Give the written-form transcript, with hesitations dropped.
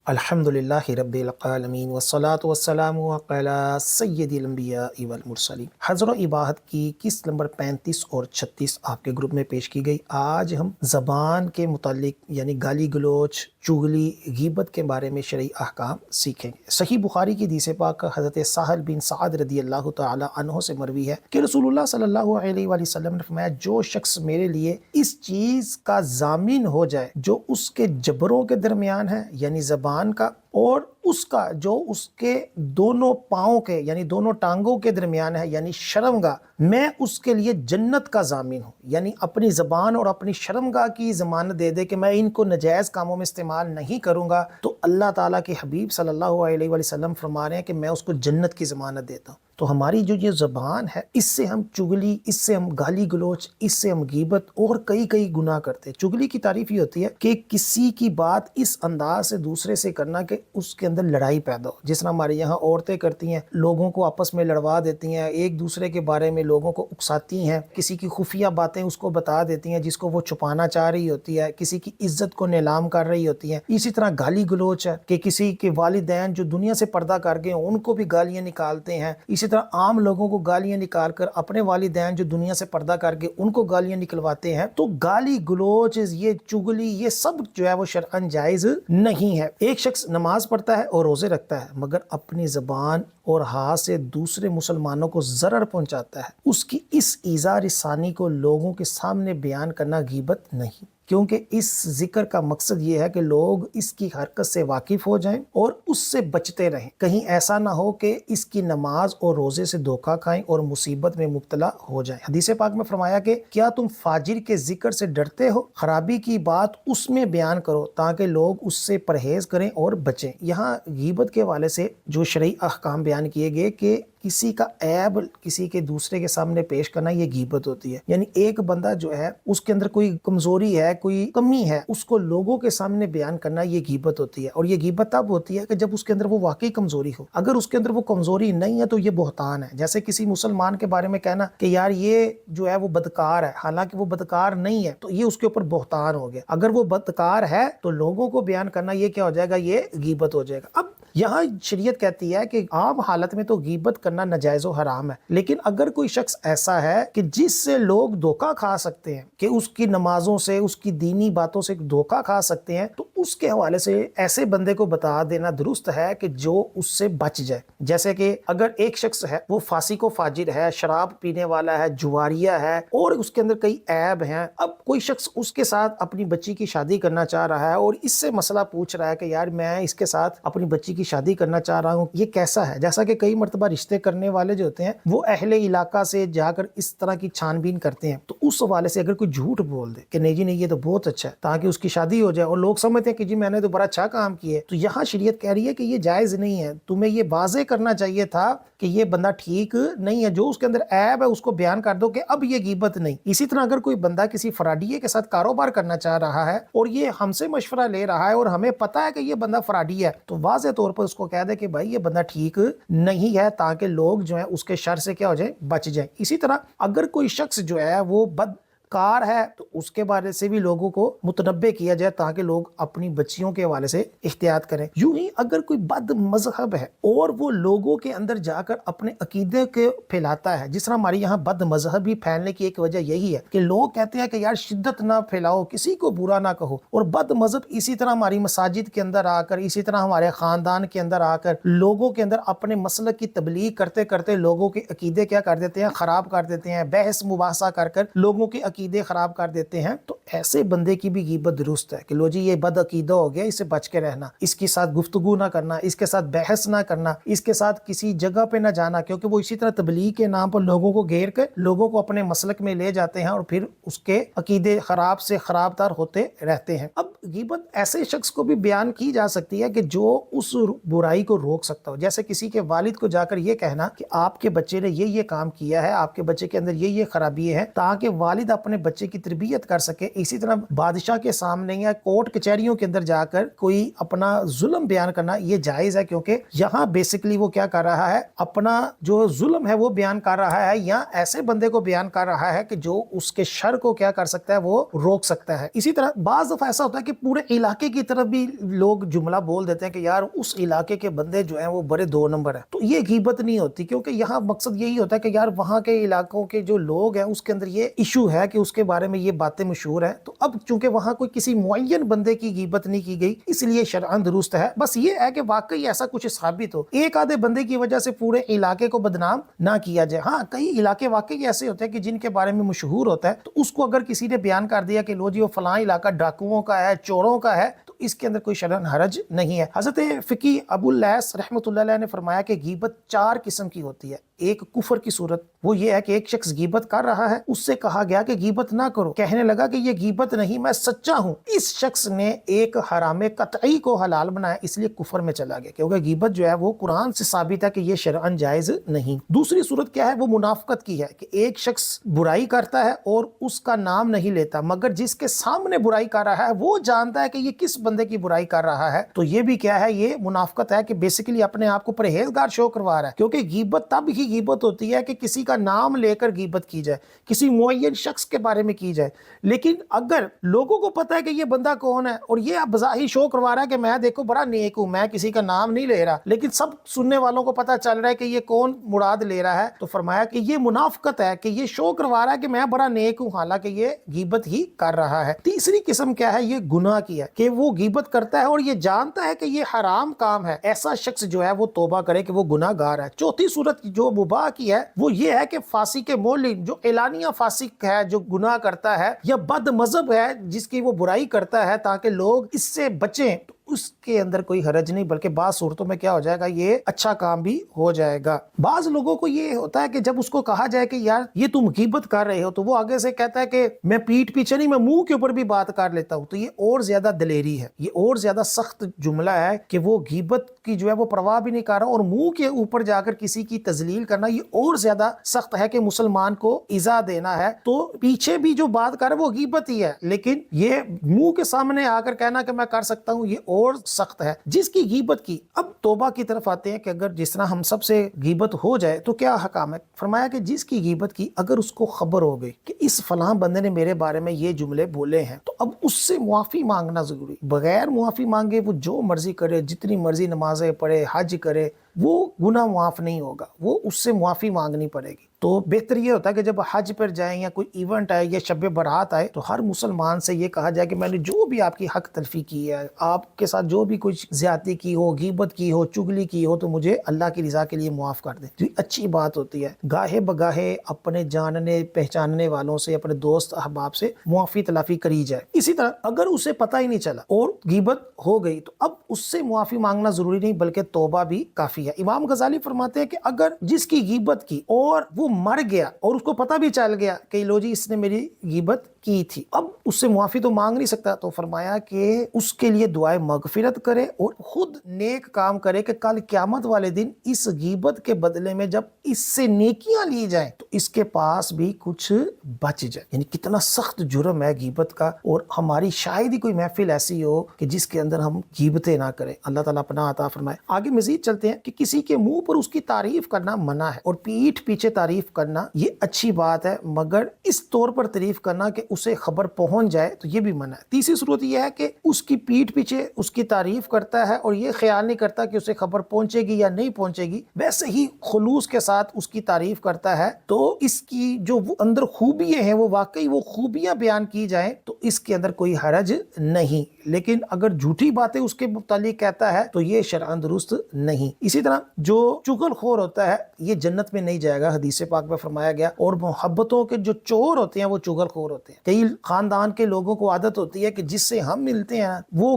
الحمدللہ رب العالمین والصلاة والسلام علی سید الانبیاء والمرسلین۔ حضر و اباحت کی قسط نمبر 35 اور 36 آپ کے گروپ میں پیش کی گئی۔ آج ہم زبان کے متعلق یعنی گالی گلوچ، چغلی، غیبت کے بارے میں شرعی احکام سیکھیں گے۔ صحیح بخاری کی حدیث پاک حضرت سہل بن سعد رضی اللہ تعالی عنہ سے مروی ہے کہ رسول اللہ صلی اللہ علیہ وآلہ وسلم نے فرمایا، جو شخص میرے لیے اس چیز کا ضامن ہو جائے جو اس کے جبروں کے درمیان ہے یعنی زبان کا، اور اس کا جو اس کے دونوں پاؤں کے یعنی دونوں ٹانگوں کے درمیان ہے یعنی شرمگاہ، میں اس کے لیے جنت کا ضامن ہوں۔ یعنی اپنی زبان اور اپنی شرمگاہ کی ضمانت دے دے کہ میں ان کو نجائز کاموں میں استعمال نہیں کروں گا، تو اللہ تعالیٰ کے حبیب صلی اللہ علیہ وآلہ وسلم فرما رہے ہیں کہ میں اس کو جنت کی ضمانت دیتا ہوں۔ تو ہماری جو یہ زبان ہے، اس سے ہم چغلی، اس سے ہم گالی گلوچ، اس سے ہم غیبت اور کئی گناہ کرتے ہیں۔ چغلی کی تعریف یہ ہوتی ہے کہ کسی کی بات اس انداز سے دوسرے سے کرنا کہ اس کے اندر لڑائی پیدا ہو، جس طرح ہمارے یہاں عورتیں کرتی ہیں، لوگوں کو آپس میں لڑوا دیتی ہیں، ایک دوسرے کے بارے میں لوگوں کو اکساتی ہیں، کسی کی خفیہ باتیں اس کو بتا دیتی ہیں جس کو وہ چھپانا چاہ رہی ہوتی ہے، کسی کی عزت کو نیلام کر رہی ہوتی ہیں۔ اسی طرح گالی گلوچ ہے کہ کسی کے والدین جو دنیا سے پردہ کر گئے ان کو بھی گالیاں نکالتے ہیں، اسی طرح عام لوگوں کو گالیاں نکال کر اپنے والدین جو دنیا سے پردہ کر گئے ان کو گالیاں نکلواتے ہیں۔ تو گالی گلوچ، یہ چغلی، یہ سب جو ہے وہ شرعاً جائز نہیں ہے۔ ایک شخص نماز پڑھتا ہے اور روزے رکھتا ہے مگر اپنی زبان اور ہاتھ سے دوسرے مسلمانوں کو ضرر پہنچاتا ہے، اس کی اس ایذا رسانی کو لوگوں کے سامنے بیان کرنا غیبت نہیں، کیونکہ اس ذکر کا مقصد یہ ہے کہ لوگ اس کی حرکت سے واقف ہو جائیں اور اس سے بچتے رہیں، کہیں ایسا نہ ہو کہ اس کی نماز اور روزے سے دھوکہ کھائیں اور مصیبت میں مبتلا ہو جائیں۔ حدیث پاک میں فرمایا کہ کیا تم فاجر کے ذکر سے ڈرتے ہو؟ خرابی کی بات اس میں بیان کرو تاکہ لوگ اس سے پرہیز کریں اور بچیں۔ یہاں غیبت کے حوالے سے جو شرعی احکام بیان کیے گئے کہ کسی کا عیب کسی کے دوسرے کے سامنے پیش کرنا، یہ غیبت ہوتی ہے۔ یعنی ایک بندہ جو ہے اس کے اندر کوئی کمزوری ہے، کوئی کمی ہے، اس کو لوگوں کے سامنے بیان کرنا، یہ غیبت ہوتی ہے۔ اور یہ غیبت تب ہوتی ہے کہ جب اس کے اندر وہ واقعی کمزوری ہو۔ اگر اس کے اندر وہ کمزوری نہیں ہے تو یہ بہتان ہے۔ جیسے کسی مسلمان کے بارے میں کہنا کہ یار یہ جو ہے وہ بدکار ہے، حالانکہ وہ بدکار نہیں ہے، تو یہ اس کے اوپر بہتان ہو گیا۔ اگر وہ بدکار ہے تو لوگوں کو بیان کرنا، یہ کیا ہو جائے گا؟ یہ غیبت ہو جائے گا۔ اب یہاں شریعت کہتی ہے کہ عام حالت میں تو غیبت کرنا ناجائز و حرام ہے، لیکن اگر کوئی شخص ایسا ہے کہ جس سے لوگ دھوکہ کھا سکتے ہیں، کہ اس کی نمازوں سے، اس کی دینی باتوں سے دھوکہ کھا سکتے ہیں، تو اس کے حوالے سے ایسے بندے کو بتا دینا درست ہے کہ جو اس سے بچ جائے۔ جیسے کہ اگر ایک شخص ہے وہ فاسق و فاجر ہے، شراب پینے والا ہے، جواریہ ہے، اور اس کے اندر کئی عیب ہیں، اب کوئی شخص اس کے ساتھ اپنی بچی کی شادی کرنا چاہ رہا ہے اور اس سے مسئلہ پوچھ رہا ہے کہ یار میں اس کے ساتھ اپنی بچی کی شادی کرنا چاہ رہا ہوں، یہ کیسا ہے؟ جیسا کہ کئی مرتبہ رشتے کرنے والے جو ہوتے ہیں وہ اہل علاقہ سے جا کر اس طرح کی چھان بین کرتے ہیں، تو اس حوالے سے اگر کوئی جھوٹ بول دے کہ نہیں جی نہیں یہ تو بہت اچھا ہے تاکہ اس کی شادی ہو جائے اور لوگ سمجھتے ہیں کہ جی میں نے تو بڑا اچھا کام کیا ہے، تو یہاں شریعت کہہ رہی ہے کہ یہ جائز نہیں ہے۔ تمہیں یہ واضح کرنا چاہیے تھا کہ یہ بندہ ٹھیک نہیں ہے، جو اس کے اندر عیب ہے اس کو بیان کر دو کہ اب یہ غیبت نہیں۔ اسی طرح اگر کوئی بندہ کسی فراڈیے کے ساتھ کاروبار کرنا چاہ رہا ہے اور یہ ہم سے مشورہ لے رہا ہے اور ہمیں پتا ہے کہ یہ بندہ فراڈی ہے، تو واضح طور پر اس کو کہہ دے کہ بھائی یہ بندہ ٹھیک نہیں ہے، تاکہ لوگ جو ہیں اس کے شر سے کیا ہو جائیں؟ بچ جائیں۔ اسی طرح اگر کوئی شخص جو ہے وہ بدکار ہے تو اس کے بارے سے بھی لوگوں کو متنبہ کیا جائے تاکہ لوگ اپنی بچیوں کے حوالے سے احتیاط کریں۔ یوں ہی اگر کوئی بد مذہب ہے اور وہ لوگوں کے اندر جا کر اپنے عقیدے کے پھیلاتا ہے، جس طرح ہمارے یہاں بد مذہبی پھیلنے کی ایک وجہ یہی ہے کہ لوگ کہتے ہیں کہ یار شدت نہ پھیلاؤ، کسی کو برا نہ کہو، اور بد مذہب اسی طرح ہماری مساجد کے اندر آ کر، اسی طرح ہمارے خاندان کے اندر آ کر لوگوں کے اندر اپنے مسلک کی تبلیغ کرتے کرتے لوگوں کے عقیدے کیا کر دیتے ہیں؟ خراب کر دیتے ہیں، بحث مباحثہ کر کر لوگوں کے عقیدے خراب کر دیتے ہیں۔ تو ایسے بندے کی بھی غیبت درست ہے کہ لو جی یہ بد عقیدہ ہو گیا، اس سے بچ کے رہنا، اس کے ساتھ گفتگو نہ کرنا، اس کے ساتھ بحث نہ کرنا، اس کے ساتھ کسی جگہ پہ نہ جانا، کیونکہ وہ اسی طرح تبلیغ کے نام پر لوگوں کو گھیر کر لوگوں کو اپنے مسلک میں لے جاتے ہیں اور پھر اس کے عقیدے خراب سے خراب تر ہوتے رہتے ہیں۔ اب غیبت ایسے شخص کو بھی بیان کی جا سکتی ہے کہ جو اس برائی کو روک سکتا ہو، جیسے کسی کے والد کو جا کر یہ کہنا کہ آپ کے بچے نے یہ کام کیا ہے، آپ کے بچے کے اندر یہ خرابی ہے، تاکہ والد اپنے اپنے بچے کی تربیت کر سکے. اسی طرح بادشاہ کے سامنے یا کورٹ کچہریوں کے اندر جا کر کوئی اپنا ظلم بیان کرنا یہ جائز ہے, کیونکہ یہاں بیسیکلی وہ کیا کر رہا ہے, اپنا جو ظلم ہے وہ بیان کر رہا ہے, یا ایسے بندے کو بیان کر رہا ہے کہ جو اس کے شر کو کیا کر سکتا ہے, وہ روک سکتا ہے. اسی طرح بعض دفعہ ایسا ہوتا ہے کہ پورے علاقے کی طرف بھی لوگ جملہ بول دیتے ہیں کہ یار اس علاقے کے بندے جو ہیں وہ بڑے 2 نمبر ہیں. تو یہ غیبت نہیں ہوتی, کیونکہ یہاں مقصد یہی ہوتا ہے کہ یار وہاں کے علاقوں کے جو لوگ ہیں اس کے اندر یہ ایشو ہے کہ اس کے بارے میں یہ باتیں مشہور ہیں. تو اب چونکہ وہاں کوئی کسی معین بندے کی غیبت نہیں کی گئی, اس لیے شرعاً درست ہے. بس یہ ہے کہ واقعی ایسا کچھ ثابت ہو, ایک آدھے بندے کی وجہ سے پورے علاقے کو بدنام نہ کیا جائے. ہاں کئی علاقے واقعی ایسے ہوتے ہیں کہ جن کے بارے میں مشہور ہوتا ہے, تو اس کو اگر کسی نے بیان کر دیا کہ لو جی وہ فلاں علاقہ ڈاکوؤں کا ہے, چوروں کا ہے, تو اس کے اندر کوئی شرعاً حرج نہیں ہے. حضرت فقی ابو اللیث رحمۃ اللہ علیہ نے فرمایا کہ غیبت 4 قسم کی ہوتی ہے. ایک کفر کی صورت, وہ یہ ہے کہ ایک شخص غیبت کر رہا ہے, اس سے کہا گیا کہ غیبت نہ کرو, کہنے لگا کہ یہ غیبت نہیں, میں سچا ہوں. اس شخص نے ایک حرام قطعی کو حلال بنایا, اس لیے کفر میں چلا گیا, کیونکہ غیبت جو ہے وہ قرآن سے ثابت ہے کہ یہ شرعاً جائز نہیں. دوسری صورت کیا ہے, وہ منافقت کی ہے, کہ ایک شخص برائی کرتا ہے اور اس کا نام نہیں لیتا, مگر جس کے سامنے برائی کر رہا ہے وہ جانتا ہے کہ یہ کس بندے کی برائی کر رہا ہے. تو یہ بھی کیا ہے, یہ منافقت ہے کہ بیسیکلی اپنے آپ کو پرہیزگار شو کروا رہا ہے. کیونکہ غیبت تب ہی غیبت ہوتی ہے کہ کسی کا نام لے کر غیبت کی جائے, کسی معین شخص کے بارے میں کی جائے. لیکن اگر لوگوں کو پتہ ہے کہ یہ بندہ کون ہے اور یہ بظاہر شو کروا رہا ہے کہ میں دیکھو بڑا نیک ہوں, میں کسی کا نام نہیں لے رہا, لیکن سب سننے والوں کو پتہ چل رہا ہے کہ یہ کون مراد لے رہا ہے, تو فرمایا کہ یہ منافقت ہے, کہ یہ شو کروا رہا ہے کہ میں بڑا نیک ہوں, حالانکہ یہ غیبت ہی کر رہا ہے. تیسری قسم کیا ہے, یہ گناہ کی ہے, کہ وہ غیبت کرتا ہے اور یہ جانتا ہے کہ یہ حرام کام ہے. ایسا شخص جو ہے وہ توبہ کرے کہ وہ گناہ گار ہے. چوتھی صورت جو مباح کی ہے, وہ یہ ہے کہ فاسق معلن, جو اعلانیہ فاسق ہے, جو گناہ کرتا ہے, یا بد مذہب ہے جس کی وہ برائی کرتا ہے تاکہ لوگ اس سے بچیں, اس کے اندر کوئی حرج نہیں, بلکہ بعض صورتوں میں کیا ہو جائے گا, یہ اچھا کام بھی ہو جائے گا. بعض لوگوں کو یہ ہوتا ہے کہ جب اس کو کہا جائے کہ یار یہ تم غیبت کر رہے ہو, تو وہ آگے سے کہتا ہے کہ میں پیٹھ پیچھے نہیں, میں منہ کے اوپر بھی بات کر لیتا ہوں. تو یہ اور زیادہ دلیری ہے, یہ اور زیادہ سخت جملہ ہے کہ وہ غیبت کی جو ہے وہ پرواہ بھی نہیں کر رہا, اور منہ کے اوپر جا کر کسی کی تذلیل کرنا یہ اور زیادہ سخت ہے کہ مسلمان کو ایذا دینا ہے. تو پیچھے بھی جو بات کر رہا ہے وہ غیبت ہی ہے, لیکن یہ منہ کے سامنے آ کر کہنا کہ میں کر سکتا ہوں, یہ اور سخت ہے. جس کی غیبت کی, اب توبہ کی طرف آتے ہیں کہ اگر جس طرح ہم سب سے غیبت ہو جائے تو کیا حکام ہے. فرمایا کہ جس کی غیبت کی, اگر اس کو خبر ہو گئی کہ اس فلاں بندے نے میرے بارے میں یہ جملے بولے ہیں, تو اب اس سے معافی مانگنا ضروری. بغیر معافی مانگے وہ جو مرضی کرے, جتنی مرضی نمازیں پڑھے, حج کرے, وہ گناہ معاف نہیں ہوگا, وہ اس سے معافی مانگنی پڑے گی. تو بہتر یہ ہوتا ہے کہ جب حج پر جائیں یا کوئی ایونٹ آئے یا شب برات آئے, تو ہر مسلمان سے یہ کہا جائے کہ میں نے جو بھی آپ کی حق تلفی کی ہے, آپ کے ساتھ جو بھی کچھ زیادتی کی ہو, غیبت کی ہو, چگلی کی ہو, تو مجھے اللہ کی رضا کے لیے معاف کر دیں. تو یہ اچھی بات ہوتی ہے. گاہے بگاہے اپنے جاننے پہچاننے والوں سے, اپنے دوست احباب سے معافی تلافی کری جائے. اسی طرح اگر اسے پتہ ہی نہیں چلا اور غیبت ہو گئی, تو اب اس سے معافی مانگنا ضروری نہیں, بلکہ توبہ بھی کافی ہے. امام غزالی فرماتے ہیں کہ اگر جس کی غیبت کی اور وہ مر گیا اور اس کو پتہ بھی چل گیا کہ لو جی اس نے میری غیبت کی تھی, اب اس سے معافی تو مانگ نہیں سکتا, تو فرمایا کہ اس کے لیے دعائے مغفرت کرے اور خود نیک کام کرے کہ کل قیامت والے دن اس غیبت کے بدلے میں جب اس سے نیکیاں لی جائیں تو اس کے پاس بھی کچھ بچ جائے. یعنی کتنا سخت جرم ہے غیبت کا, اور ہماری شاید ہی کوئی محفل ایسی ہو کہ جس کے اندر ہم غیبتیں نہ کریں. اللہ تعالیٰ اپنا عطا فرمائے. آگے مزید چلتے ہیں کہ کسی کے منہ پر اس کی تعریف کرنا منع ہے, اور پیٹھ پیچھے تعریف کرنا یہ اچھی بات ہے, مگر اس طور پر تعریف کرنا کہ اسے خبر پہنچ جائے تو یہ بھی منع ہے. تیسری صورت یہ ہے کہ اس کی پیٹھ پیچھے اس کی تعریف کرتا ہے اور یہ خیال نہیں کرتا کہ اسے خبر پہنچے گی یا نہیں پہنچے گی, ویسے ہی خلوص کے ساتھ اس کی تعریف کرتا ہے, تو اس کی جو اندر خوبیاں ہیں وہ واقعی وہ خوبیاں بیان کی جائیں تو اس کے اندر کوئی حرج نہیں. لیکن اگر جھوٹی باتیں اس کے متعلق کہتا ہے تو یہ شرعاً درست نہیں. اسی طرح جو چغل خور ہوتا ہے یہ جنت میں نہیں جائے گا, حدیث پاک میں فرمایا گیا. اور محبتوں کے جو چور ہوتے ہیں وہ چغل خور ہوتے ہیں. کئی خاندان کے لوگوں کو عادت ہوتی ہے کہ جس سے ہم ملتے ہیں وہ